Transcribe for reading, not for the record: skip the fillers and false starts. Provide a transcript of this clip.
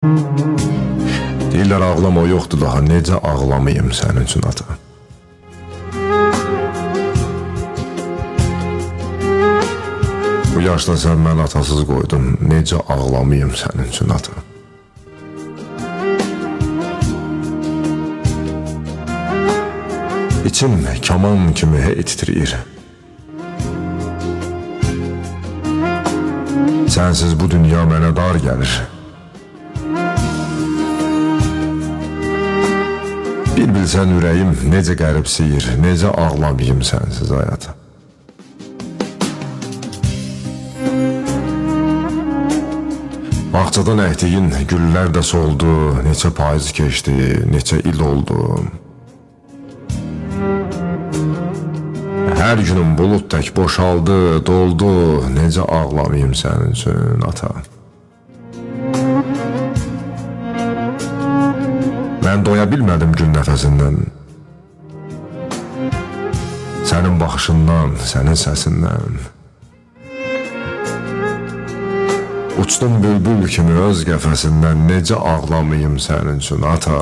Deyirlər ağlama yoxdur daha, necə ağlamayım sənin üçün ata. Bu yaşda sən mən atasız qoydun, necə ağlamayım sənin üçün ata. İçim kaman kimi hey titriyir. Sənsiz bu dünya mənə dar gəlir. Bir bilsən ürəyim necə qəribsiyir, necə ağlamayım sənsiz həyata. Bağçadan əkdiyin güllər də soldu, neçə payız keçdi, neçə il oldu. Hər günüm bulud tək boşaldı, doldu, necə ağlamayım sənin üçün ata. Mən doya bilmədim gün nəfəsindən, sənin baxışından, sənin səsindən. Uçdum bülbül kimi öz qəfəsindən, necə ağlamayım sənin üçün ata.